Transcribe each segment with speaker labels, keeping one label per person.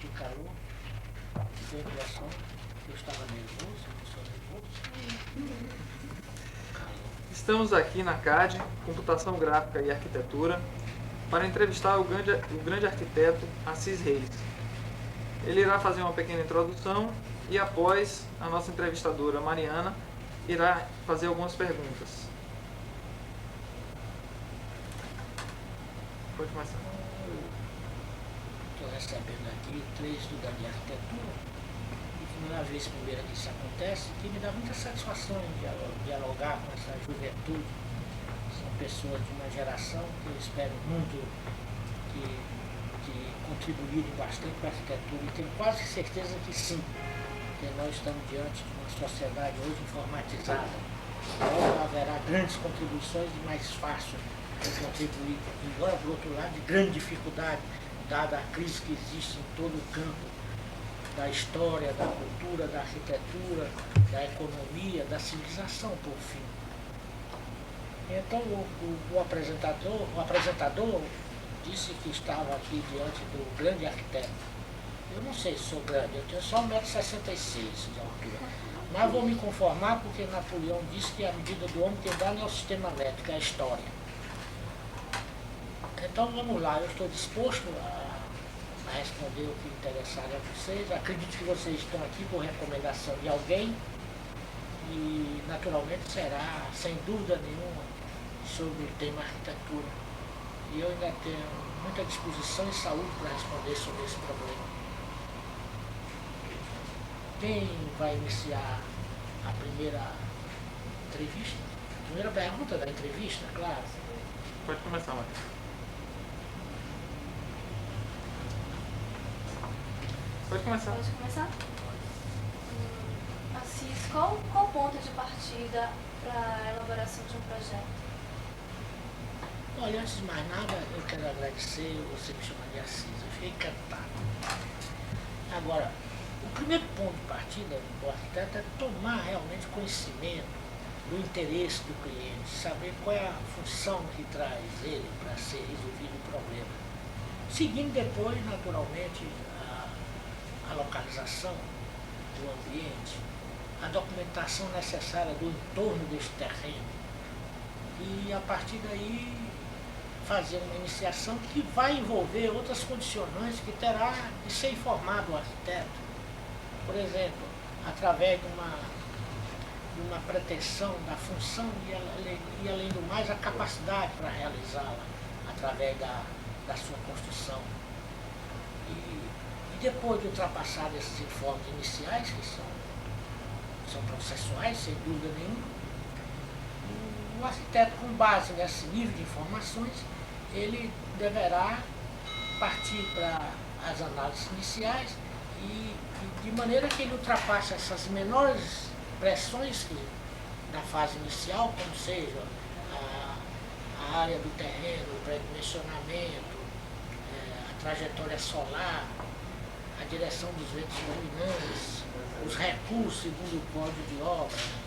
Speaker 1: que calor, deu a impressão que eu estava nervoso, eu sou nervoso.
Speaker 2: Estamos aqui na CAD, Computação Gráfica e Arquitetura, para entrevistar o grande arquiteto Assis Reis. Ele irá fazer uma pequena introdução e após a nossa entrevistadora Mariana irá fazer algumas perguntas. Pode começar.
Speaker 1: Estou recebendo aqui 3 estudantes de arquitetura e que não é a vez primeira que isso acontece, que me dá muita satisfação em dialogar com essa juventude. São pessoas de uma geração que eu espero muito que contribuírem bastante para a arquitetura e tenho quase certeza que sim, porque nós estamos diante de uma sociedade hoje informatizada. Logo haverá grandes contribuições e mais fácil de contribuir, embora por outro lado de grande dificuldade, dada a crise que existe em todo o campo da história, da cultura, da arquitetura, da economia, da civilização, por fim. Então o apresentador disse que estava aqui diante do grande arquiteto. Eu não sei se sou grande, eu tenho só 1,66 m de altura. Mas vou me conformar porque Napoleão disse que a medida do homem tem dado é o sistema métrico, é a história. Então vamos lá, eu estou disposto a responder o que interessar a vocês. Acredito que vocês estão aqui por recomendação de alguém e naturalmente será, sem dúvida nenhuma, sobre o tema arquitetura. E eu ainda tenho muita disposição e saúde para responder sobre esse problema. Quem vai iniciar a primeira entrevista? A primeira pergunta da entrevista, claro.
Speaker 2: Pode começar, Matheus. Pode começar.
Speaker 3: Pode começar? Assis, qual o ponto de partida para a elaboração de um projeto?
Speaker 1: Olha, antes de mais nada, eu quero agradecer você me chamar de Assis, eu fiquei encantado. Agora, o primeiro ponto de partida do arquiteto é tomar realmente conhecimento do interesse do cliente, saber qual é a função que traz ele para ser resolvido o problema. Seguindo depois, naturalmente, a localização do ambiente, a documentação necessária do entorno deste terreno e, a partir daí, fazer uma iniciação que vai envolver outras condicionantes que terá de ser informado o arquiteto. Por exemplo, através de uma pretensão da função e, além do mais, a capacidade para realizá-la através da sua construção. E depois de ultrapassar esses informes iniciais, que são processuais, sem dúvida nenhuma, o arquiteto, com base nesse nível de informações, ele deverá partir para as análises iniciais e de maneira que ele ultrapasse essas menores pressões da fase inicial, como seja a área do terreno, o pré-dimensionamento, a trajetória solar, a direção dos ventos dominantes, os recursos segundo o código de obra.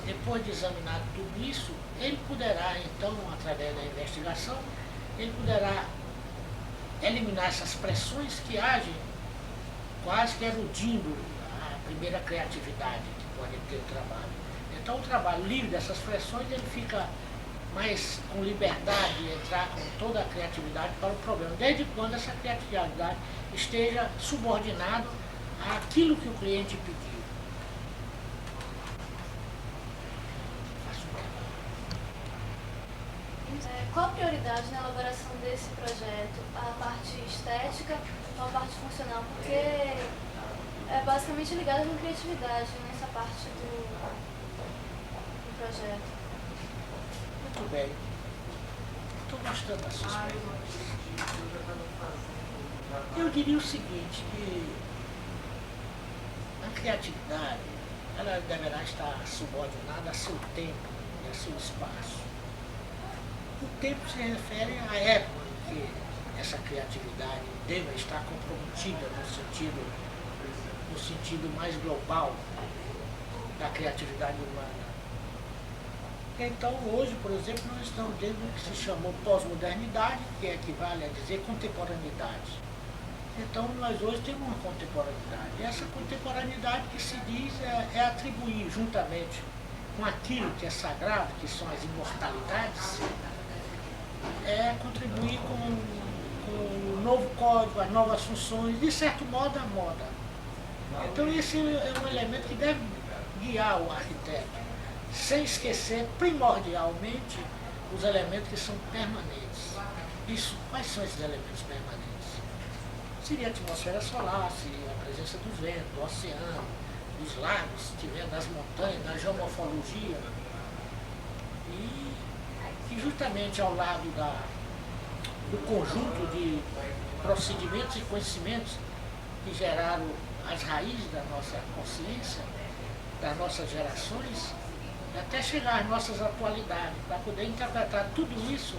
Speaker 1: Depois de examinar tudo isso, ele poderá, então, através da investigação, ele poderá eliminar essas pressões que agem quase que eludindo a primeira criatividade que pode ter o trabalho. Então, o trabalho livre dessas pressões, ele fica mais com liberdade de entrar com toda a criatividade para o problema, desde quando essa criatividade esteja subordinada àquilo que o cliente pediu.
Speaker 3: Qual a prioridade na elaboração desse projeto? A parte estética ou a parte funcional? Porque é basicamente ligada com criatividade nessa parte do projeto.
Speaker 1: Muito bem. Estou gostando das suas perguntas. Eu diria o seguinte, que a criatividade ela deverá estar subordinada a seu tempo e a seu espaço. O tempo se refere à época em que essa criatividade deva estar comprometida no sentido mais global da criatividade humana. Então, hoje, por exemplo, nós estamos dentro do que se chamou pós-modernidade, que equivale a dizer contemporaneidade. Então, nós hoje temos uma contemporaneidade. E essa contemporaneidade que se diz é atribuir, juntamente com aquilo que é sagrado, que são as imortalidades, é contribuir com o novo código, as novas funções, de certo modo, a moda. Então, esse é um elemento que deve guiar o arquiteto, sem esquecer primordialmente os elementos que são permanentes. Isso, quais são esses elementos permanentes? Seria a atmosfera solar, seria a presença do vento, do oceano, dos lagos, se tiver das montanhas, da geomorfologia. E justamente ao lado do conjunto de procedimentos e conhecimentos que geraram as raízes da nossa consciência, das nossas gerações, até chegar às nossas atualidades, para poder interpretar tudo isso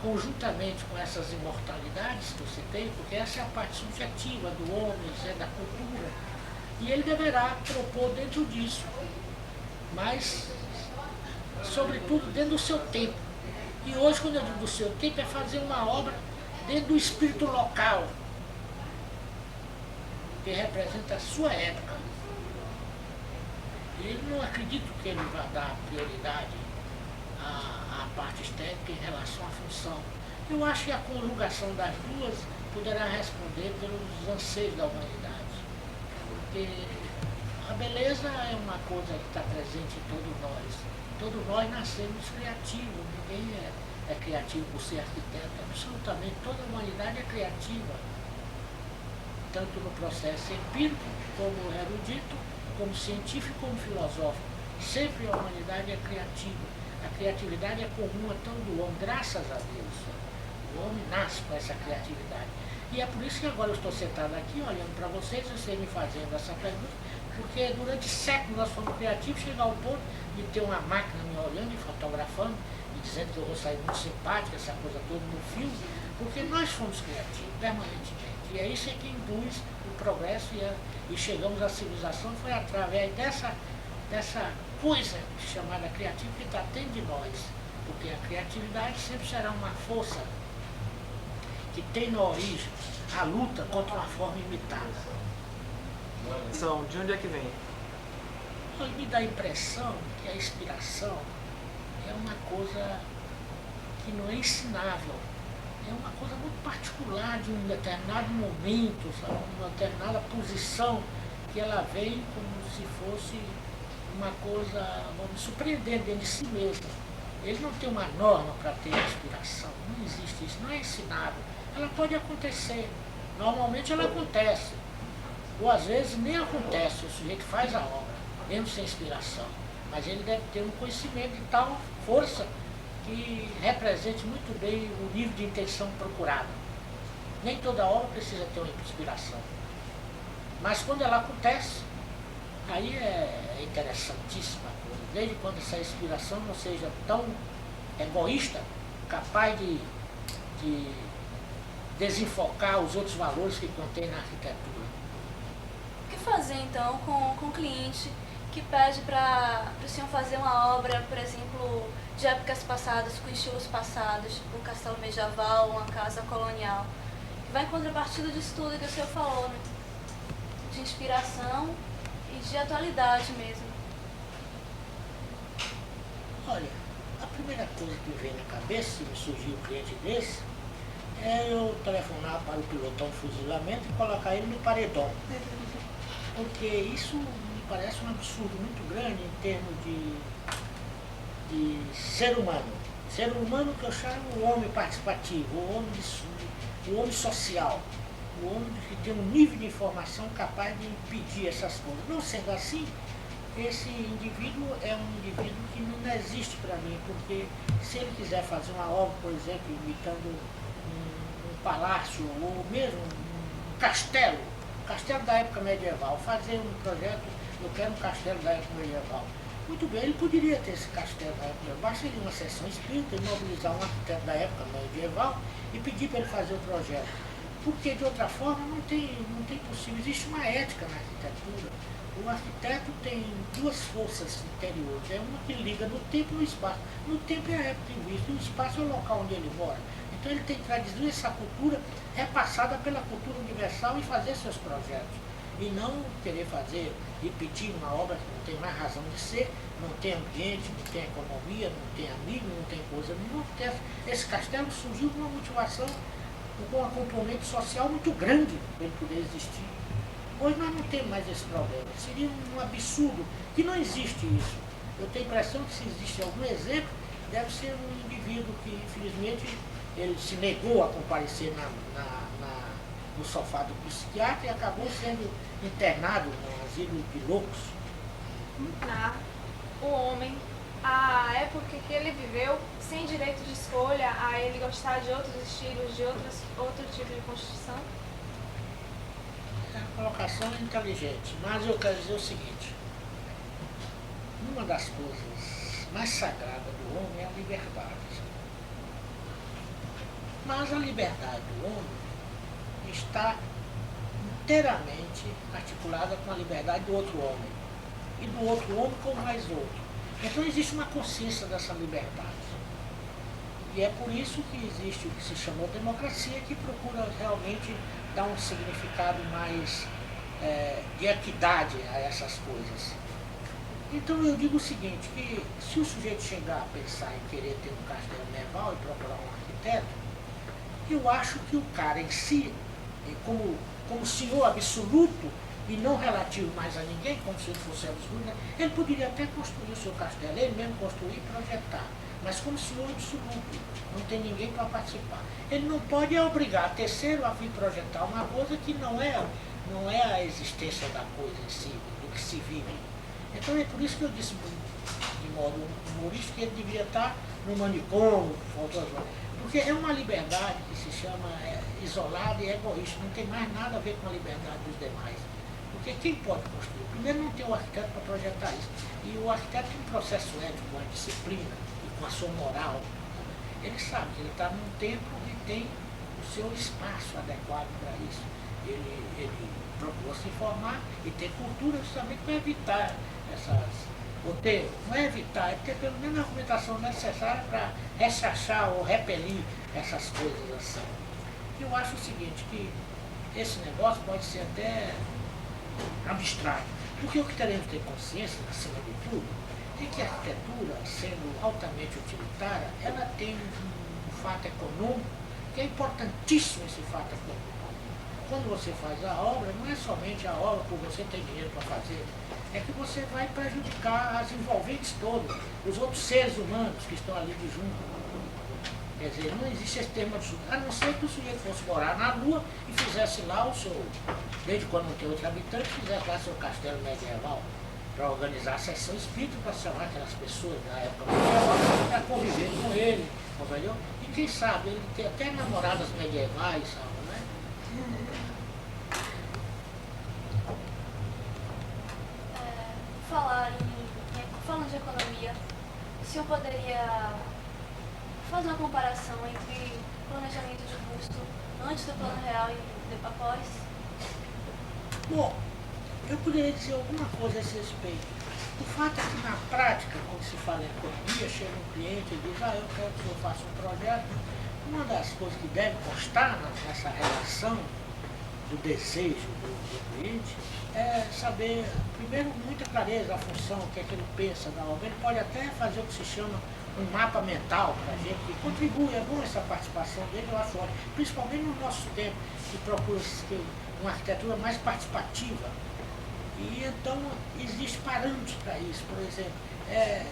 Speaker 1: conjuntamente com essas imortalidades que eu citei, porque essa é a parte subjetiva do homem, é da cultura, e ele deverá propor dentro disso, mas, sobretudo, dentro do seu tempo. E hoje, quando eu digo do seu tempo, é fazer uma obra dentro do espírito local, que representa a sua época. E não acredito que ele vá dar prioridade à parte estética em relação à função. Eu acho que a conjugação das duas poderá responder pelos anseios da humanidade. Porque a beleza é uma coisa que está presente em todos nós. Todos nós nascemos criativos, ninguém é criativo por ser arquiteto. Absolutamente toda a humanidade é criativa, tanto no processo empírico, como erudito, como científico, como filosófico. Sempre a humanidade é criativa. A criatividade é comum a todo homem, graças a Deus. O homem nasce com essa criatividade. E é por isso que agora eu estou sentado aqui, olhando para vocês, vocês me fazendo essa pergunta, porque durante séculos nós fomos criativos, chegar ao ponto de ter uma máquina me olhando e fotografando, e dizendo que eu vou sair muito simpática, essa coisa toda no filme, porque nós fomos criativos permanentemente. E é isso que induz o progresso e chegamos à civilização, foi através dessa coisa chamada criativa que está dentro de nós. Porque a criatividade sempre será uma força que tem na origem a luta contra uma forma imitada.
Speaker 2: De onde é que vem?
Speaker 1: Me dá a impressão que a inspiração é uma coisa que não é ensinável. É uma coisa muito particular de um determinado momento, sabe? Uma determinada posição, que ela vem como se fosse uma coisa, vamos surpreender dentro de si mesma. Ele não tem uma norma para ter inspiração, não existe isso, não é ensinável. Ela pode acontecer, normalmente ela acontece, ou às vezes nem acontece, o sujeito faz a obra, mesmo sem inspiração, mas ele deve ter um conhecimento de tal força que represente muito bem o nível de intenção procurada. Nem toda obra precisa ter uma inspiração, mas quando ela acontece, aí é interessantíssima a coisa, desde quando essa inspiração não seja tão egoísta, capaz de desenfocar os outros valores que contém na arquitetura.
Speaker 3: O que fazer então com o cliente que pede para o senhor fazer uma obra, por exemplo, de épocas passadas, com estilos passados, tipo um castelo medieval, uma casa colonial, que vai em contrapartida disso tudo que o senhor falou, né? De inspiração e de atualidade mesmo?
Speaker 1: Olha, a primeira coisa que me vem na cabeça, se me surgir um cliente desse, é eu telefonar para o pilotão de fuzilamento e colocar ele no paredão. Porque isso me parece um absurdo muito grande em termos de ser humano. Ser humano que eu chamo o homem participativo, o homem social, o homem que tem um nível de informação capaz de impedir essas coisas. Não sendo assim, esse indivíduo é um indivíduo que não existe para mim, porque se ele quiser fazer uma obra, por exemplo, imitando um palácio ou mesmo um castelo da época medieval, fazer um projeto, eu quero um castelo da época medieval. Muito bem, ele poderia ter esse castelo da época medieval, bastaria uma sessão espírita, imobilizar um arquiteto da época medieval e pedir para ele fazer o projeto. Porque de outra forma não tem possível. Existe uma ética na arquitetura. O arquiteto tem duas forças interiores. É uma que liga no tempo e no espaço. No tempo é a época em vista, no espaço é o local onde ele mora. Então ele tem que traduzir essa cultura repassada pela cultura universal e fazer seus projetos. E não querer fazer, repetir uma obra que não tem mais razão de ser, não tem ambiente, não tem economia, não tem amigo, não tem coisa nenhuma. Esse castelo surgiu com uma motivação, com uma componente social muito grande para ele poder existir. Hoje nós não temos mais esse problema. Seria um absurdo, que não existe isso. Eu tenho a impressão que se existe algum exemplo, deve ser um indivíduo que, infelizmente, ele se negou a comparecer no sofá do psiquiatra e acabou sendo internado no asilo de loucos.
Speaker 4: O homem, a época que ele viveu, sem direito de escolha, a ele gostar de outros estilos, de outro tipo de construção?
Speaker 1: A colocação é inteligente, mas eu quero dizer o seguinte: uma das coisas mais sagradas do homem é a liberdade. Mas a liberdade do homem está inteiramente articulada com a liberdade do outro homem. E do outro homem com mais outro. Então existe uma consciência dessa liberdade. E é por isso que existe o que se chamou democracia, que procura realmente dar um significado mais de equidade a essas coisas. Então eu digo o seguinte, que se o sujeito chegar a pensar em querer ter um castelo medieval e procurar um arquiteto, eu acho que o cara em si, como senhor absoluto e não relativo mais a ninguém, como se ele fosse absoluto, ele poderia até construir o seu castelo, ele mesmo construir e projetar, mas como senhor absoluto, não tem ninguém para participar. Ele não pode obrigar terceiro a vir projetar uma coisa que não é a existência da coisa em si, do que se vive. Então é por isso que eu disse, de modo humorístico, que ele devia estar no manicômio, porque é uma liberdade que se chama isolada e egoísta, não tem mais nada a ver com a liberdade dos demais. Porque quem pode construir? Primeiro não tem o arquiteto para projetar isso. E o arquiteto tem um processo ético, uma disciplina, e com a sua moral. Ele sabe que ele está num tempo e tem o seu espaço adequado para isso. Ele procura se informar e ter cultura justamente para evitar essas... não é evitar, é ter pelo menos a argumentação necessária para rechachar ou repelir essas coisas assim. Eu acho o seguinte, que esse negócio pode ser até abstrato, porque o que teremos que ter consciência, acima de tudo, é que a arquitetura, sendo altamente utilitária, ela tem um fato econômico, que é importantíssimo esse fato econômico. Quando você faz a obra, não é somente a obra por você ter dinheiro para fazer, é que você vai prejudicar as envolventes todas, os outros seres humanos que estão ali de junto. Quer dizer, não existe esse termo absurdo, a não ser que o sujeito fosse morar na Lua e fizesse lá o seu, desde quando não tem outro habitante, fizesse lá seu castelo medieval, para organizar a sessão espírita, para chamar aquelas pessoas da época medieval, para conviver com ele, entendeu? E quem sabe, ele tem até namoradas medievais, sabe, né?
Speaker 3: Falando de economia, o senhor poderia fazer uma comparação entre planejamento de custo antes do plano real e após?
Speaker 1: Bom, eu poderia dizer alguma coisa a esse respeito. O fato é que na prática, quando se fala em economia, chega um cliente e diz, eu quero que eu faça um projeto. Uma das coisas que deve constar nessa relação do desejo do cliente é saber, primeiro, muita clareza a função, o que é que ele pensa da obra. Ele pode até fazer o que se chama um mapa mental para a gente, que contribui, é bom essa participação dele, eu acho ótimo, principalmente no nosso tempo, que procura uma arquitetura mais participativa. E então, existem parâmetros para isso, por exemplo,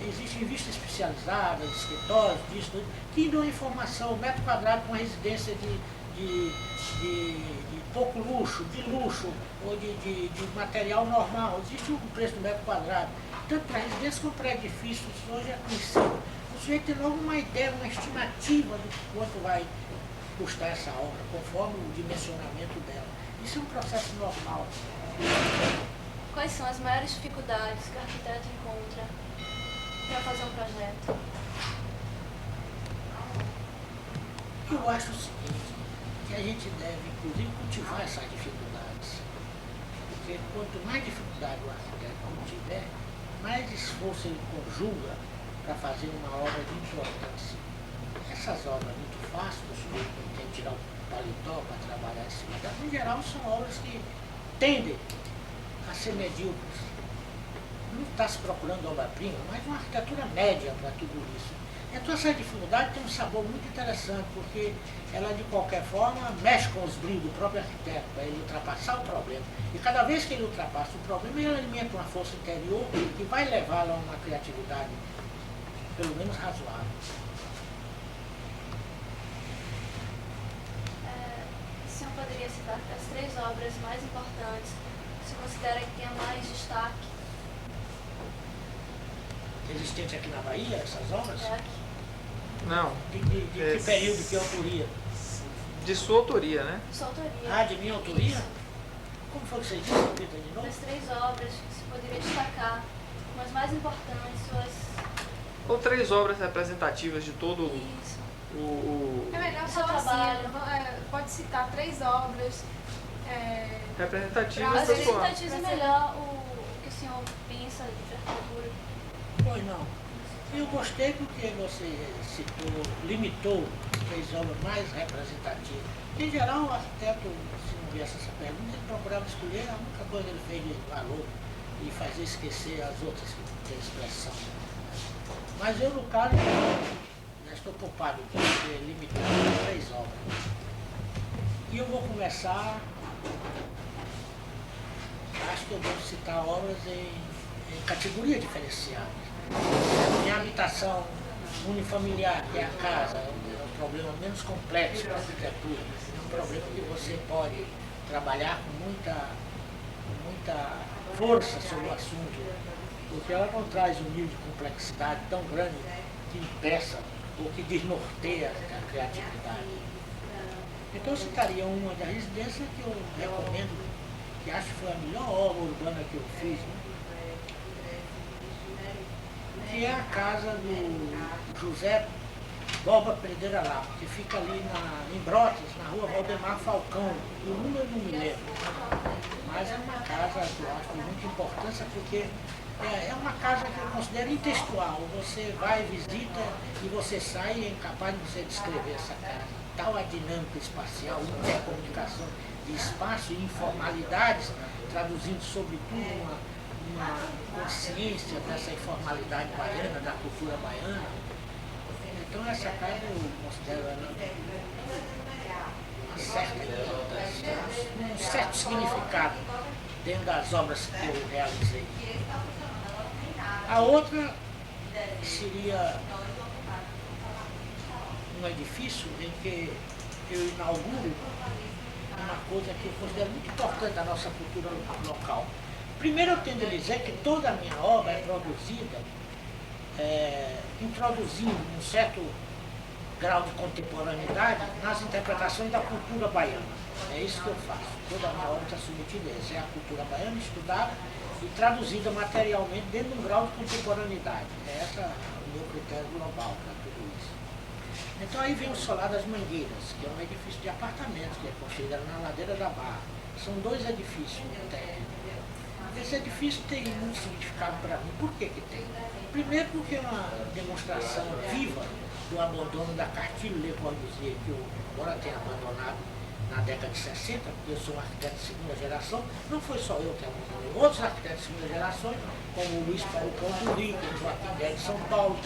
Speaker 1: existem vistas especializadas, escritórios, disso, que dão informação, metro quadrado com residência de pouco luxo, de luxo, ou de material normal, existe um preço do metro quadrado. Tanto para residência como para edifícios, isso hoje é conhecido. O sujeito tem logo uma ideia, uma estimativa do quanto vai custar essa obra, conforme o dimensionamento dela. Isso é um processo normal.
Speaker 3: Quais são as maiores dificuldades que o arquiteto encontra para fazer um projeto?
Speaker 1: Eu acho o seguinte, que a gente deve, inclusive, cultivar essas dificuldades. Porque quanto mais dificuldade o arquiteto tiver, mais esforço ele conjuga para fazer uma obra de importância. Essas obras muito fáceis, o sujeito não tem que tirar o paletó para trabalhar em cima delas, em geral são obras que tendem a ser medíocres. Não está se procurando obra-prima, mas uma arquitetura média para tudo isso. Então essa dificuldade tem um sabor muito interessante, porque ela de qualquer forma mexe com os brilhos do próprio arquiteto, para ele ultrapassar o problema. E cada vez que ele ultrapassa o problema, ele alimenta uma força interior que vai levá-lo a uma criatividade pelo menos razoável.
Speaker 3: O senhor poderia citar as 3 obras mais importantes, se considera que tenha mais destaque?
Speaker 1: Existente aqui na Bahia, essas obras?
Speaker 2: Não.
Speaker 1: De que período, de que autoria?
Speaker 2: De sua autoria, né?
Speaker 3: Sua autoria.
Speaker 1: Ah, de minha autoria? Como foi que você disse, repita de novo?
Speaker 3: Das 3 obras que se poderia destacar, como as mais importantes, suas...
Speaker 2: Ou 3 obras representativas de todo
Speaker 3: Isso.
Speaker 4: É melhor
Speaker 3: Seu
Speaker 4: falar
Speaker 3: trabalho.
Speaker 4: assim, pode citar 3 obras.
Speaker 2: representativas
Speaker 3: As
Speaker 2: da sua.
Speaker 3: representativas é melhor o que o senhor pensa de arquitetura.
Speaker 1: Pois não. Eu gostei porque você citou, limitou as obras mais representativas. Em geral, o arquiteto, se não viesse essa pergunta, ele procurava escolher a única coisa que ele fez de valor e fazer esquecer as outras que têm expressão. Mas eu, no caso, já estou poupado de ser limitado a 3 obras. E eu vou começar, acho que eu devo citar obras em categoria diferenciada. Minha habitação unifamiliar, que é a casa, é um problema menos complexo para a arquitetura. É um problema que você pode trabalhar com muita força sobre o assunto, porque ela não traz um nível de complexidade tão grande que impeça ou que desnorteia a criatividade. Então eu citaria uma da residência que eu recomendo, que acho que foi a melhor obra urbana que eu fiz, né? Que é a casa do José Borba Pereira Lapo, que fica ali em Brotas, na rua Valdemar Falcão. O número não me lembro, mas é uma casa que eu acho de muita importância, porque é uma casa que eu considero intextual. Você vai, visita e você sai e é incapaz de você descrever essa casa. Tal a dinâmica espacial, intercomunicação de espaço e informalidades, traduzindo sobretudo uma consciência dessa informalidade baiana, da cultura baiana. Então essa casa eu considero ela uma certa importância, um certo significado dentro das obras que eu realizei. A outra seria um edifício em que eu inauguro uma coisa que eu considero muito importante da nossa cultura local. Primeiro eu tendo a dizer que toda a minha obra é produzida introduzindo um certo grau de contemporaneidade nas interpretações da cultura baiana. É isso que eu faço. Toda a minha obra está submetida a isso. É a cultura baiana estudada e traduzida materialmente dentro de um grau de contemporaneidade. É esse o meu critério global para tudo isso. Então aí vem o Solar das Mangueiras, que é um edifício de apartamentos, que é construído na ladeira da Barra. São 2 edifícios técnicos. Esse edifício tem muito significado para mim. Por que que tem? Primeiro porque é uma demonstração viva do abandono da Cartilho Le Corbusier, que eu, embora tenha abandonado na década de 60, porque eu sou um arquiteto de segunda geração, não foi só eu que abandonei. Outros arquitetos de segunda geração, como o Luiz Paulo Campo do Rio, como o Joaquim Guedes de São Paulo,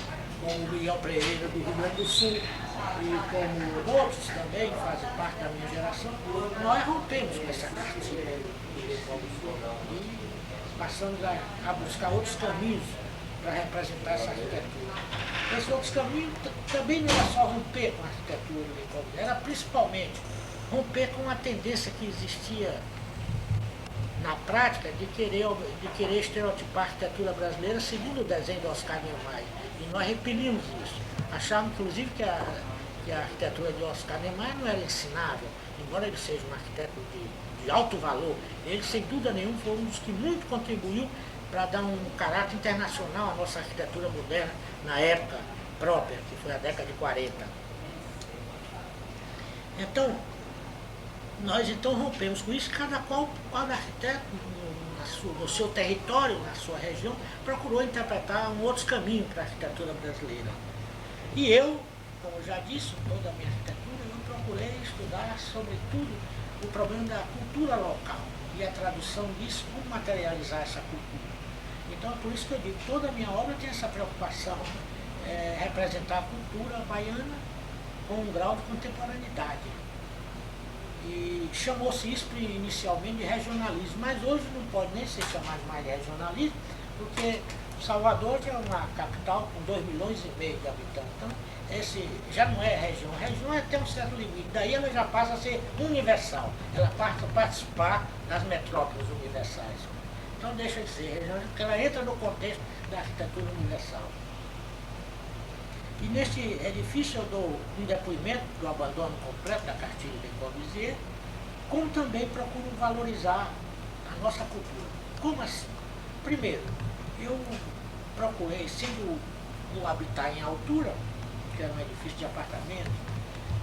Speaker 1: como o Miguel Pereira do Rio Grande do Sul, e como outros também fazem parte da minha geração, nós rompemos com essa Cartilho Le Corbusier. Passamos a buscar outros caminhos para representar essa arquitetura. Esses outros caminhos também não era só romper com a arquitetura, era principalmente romper com a tendência que existia na prática de querer estereotipar a arquitetura brasileira segundo o desenho do Oscar Niemeyer. E nós repelimos isso. Achávamos, inclusive, que a arquitetura de Oscar Niemeyer não era ensinável, embora ele seja um arquiteto de alto valor. Ele, sem dúvida nenhuma, foi um dos que muito contribuiu para dar um caráter internacional à nossa arquitetura moderna na época própria, que foi a década de 40. Então, nós então rompemos com isso, cada arquiteto no seu território, na sua região, procurou interpretar outros caminhos para a arquitetura brasileira. E eu, como já disse, toda a minha arquitetura, eu procurei estudar, sobretudo, o problema da cultura local e a tradução disso, como materializar essa cultura. Então é por isso que eu digo, toda a minha obra tem essa preocupação, representar a cultura baiana com um grau de contemporaneidade. E chamou-se isso inicialmente de regionalismo, mas hoje não pode nem ser chamado mais de regionalismo, porque Salvador já é uma capital com 2,5 milhões de habitantes. Então, esse já não é região. A região é até um certo limite. Daí ela já passa a ser universal. Ela passa a participar das metrópoles universais. Então deixa de ser região, porque ela entra no contexto da arquitetura universal. E neste edifício eu dou um depoimento do abandono completo da cartilha de Corbusier, como também procuro valorizar a nossa cultura. Como assim? Primeiro, eu procurei, sendo o habitar em altura, que era um edifício de apartamento,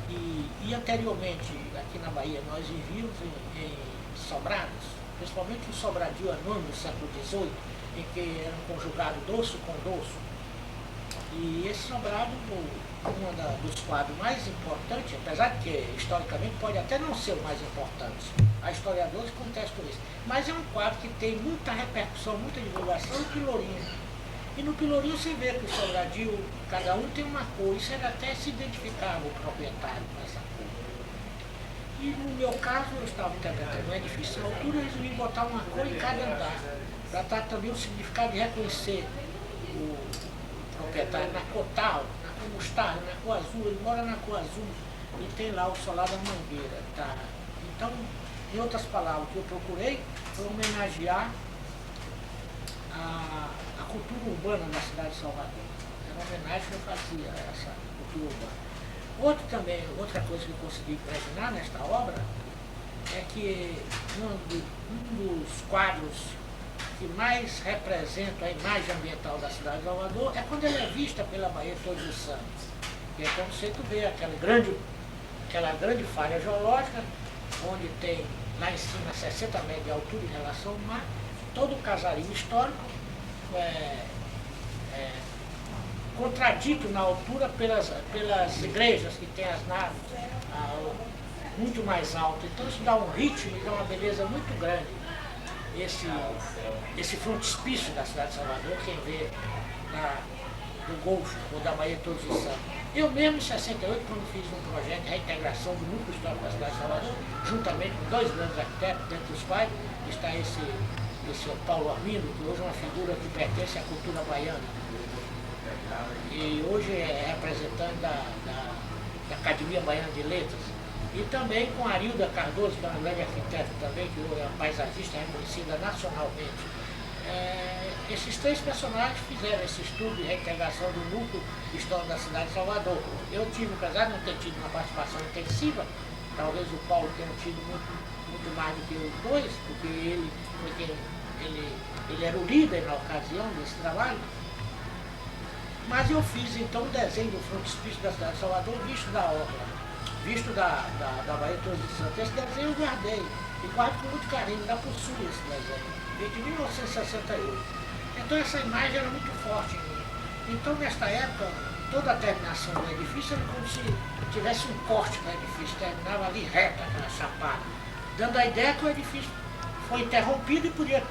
Speaker 1: e anteriormente, aqui na Bahia, nós vivíamos em sobrados, principalmente o sobradinho anônimo do século XVIII, em que era um conjugado dorso com dorso. E esse sobrado, dos quadros mais importantes, apesar de que historicamente pode até não ser o mais importante, há historiadores que contestam isso, mas é um quadro que tem muita repercussão, muita divulgação no Pelourinho. E no Pelourinho você vê que o sobradinho, cada um tem uma cor, isso era até se identificava o proprietário com essa cor. E no meu caso, eu estava interpretando um edifício à altura, eu resolvi botar uma cor em cada andar, para dar também o significado de reconhecer o proprietário na cor tal, na cor mostarda, na cor azul, ele mora na cor azul e tem lá o solar da mangueira. Tá? Então, em outras palavras, o que eu procurei foi homenagear a cultura urbana da cidade de Salvador. Era uma homenagem que eu fazia a essa cultura urbana. Outra coisa que eu consegui imaginar nesta obra é que um dos quadros que mais representa a imagem ambiental da cidade de Salvador é quando ela é vista pela Baía de Todos os Santos. E então você vê aquela grande falha geológica, onde tem lá em cima 60 metros de altura em relação ao mar, todo o casario histórico contradito na altura pelas igrejas que têm as naves muito mais altas. Então isso dá um ritmo e dá uma beleza muito grande. Esse frontispício da cidade de Salvador, quem vê do Golfo ou da Baía de Todos os Santos. Eu mesmo, em 68, quando fiz um projeto de reintegração do núcleo histórico da cidade de Salvador, juntamente com 2 grandes arquitetos, dentre os quais está esse Paulo Armindo, que hoje é uma figura que pertence à cultura baiana. E hoje é representante da Academia Baiana de Letras. E também com a Arilda Cardoso, que é uma grande arquiteta também, que é uma paisagista reconhecida nacionalmente. Esses 3 personagens fizeram esse estudo de reintegração do núcleo histórico da cidade de Salvador. Eu tive, apesar de não ter tido uma participação intensiva, talvez o Paulo tenha tido muito mais do que os 2, porque ele era o líder na ocasião desse trabalho. Mas eu fiz então um desenho do frontispício da cidade de Salvador, visto da obra, visto da Baía de Todos os Santos. Esse desenho eu guardei, e guardo com muito carinho, ainda possui esse desenho, de 1968. Então essa imagem era muito forte em mim. Então nesta época, toda a terminação do edifício era como se tivesse um corte no edifício, terminava ali reta, aquela chapada, dando a ideia que o edifício foi interrompido e podia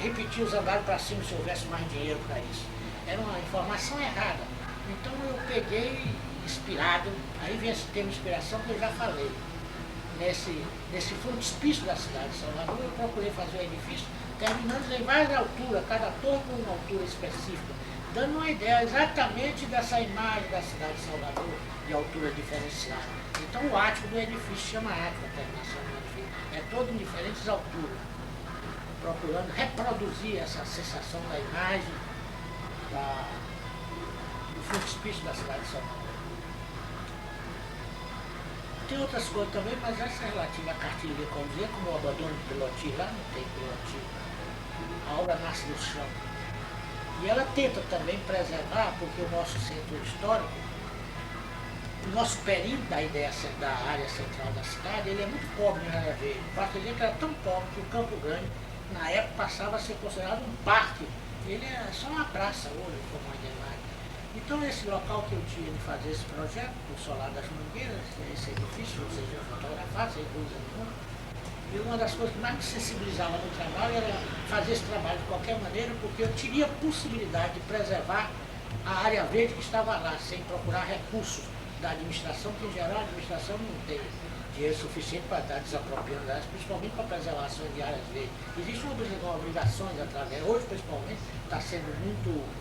Speaker 1: repetir os andares para cima se houvesse mais dinheiro para isso. Era uma informação errada. Então eu peguei, inspirado, aí vem esse termo inspiração que eu já falei. Nesse frontispício da cidade de Salvador, eu procurei fazer o edifício, terminando em várias alturas, cada torre com uma altura específica, dando uma ideia exatamente dessa imagem da cidade de Salvador, de altura diferenciada. Então o ático do edifício chama ático, a terminação do edifício, é todo em diferentes alturas, procurando reproduzir essa sensação da imagem do frontispício da cidade de Salvador. Tem outras coisas também, mas essa é relativa à cartilha de Corbusier, como o abandono do pilotis, lá não tem pilotis. A obra nasce do chão. E ela tenta também preservar, porque o nosso centro histórico, o nosso perímetro da ideia da área central da cidade, ele é muito pobre em área verde. O Parque Olímpico era tão pobre que o Campo Grande, na época, passava a ser considerado um parque. Ele é só uma praça hoje, como a demais. Então, esse local que eu tinha de fazer esse projeto, o Solar das Mangueiras, esse edifício, vocês vão fotografar, sem dúvida nenhuma. E uma das coisas que mais me sensibilizava no trabalho era fazer esse trabalho de qualquer maneira, porque eu teria a possibilidade de preservar a área verde que estava lá, sem procurar recursos da administração, que em geral a administração não tem dinheiro suficiente para estar desapropriando elas, principalmente para a preservação de áreas verdes. Existem obrigações através, hoje principalmente, está sendo muito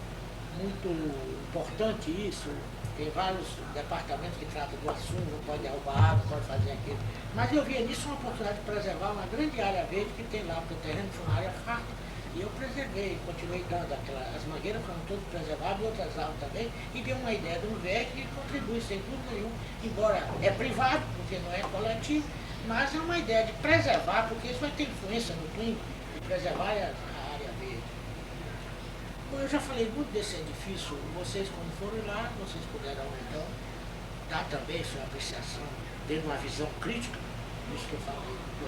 Speaker 1: importante isso. Tem vários departamentos que tratam do assunto, não pode derrubar água, pode fazer aquilo. Mas eu via nisso uma oportunidade de preservar uma grande área verde que tem lá, porque o terreno foi uma área farta. E eu preservei, continuei dando as mangueiras foram todas preservadas e outras árvores também, e dei uma ideia de um VEC que contribui sem dúvida nenhuma, embora é privado, porque não é coletivo, mas é uma ideia de preservar, porque isso vai ter influência no clima, de preservar a área verde. Bom, eu já falei muito desse edifício, vocês quando forem lá, vocês puderam então dar também sua apreciação, tendo uma visão crítica, isso que eu falei do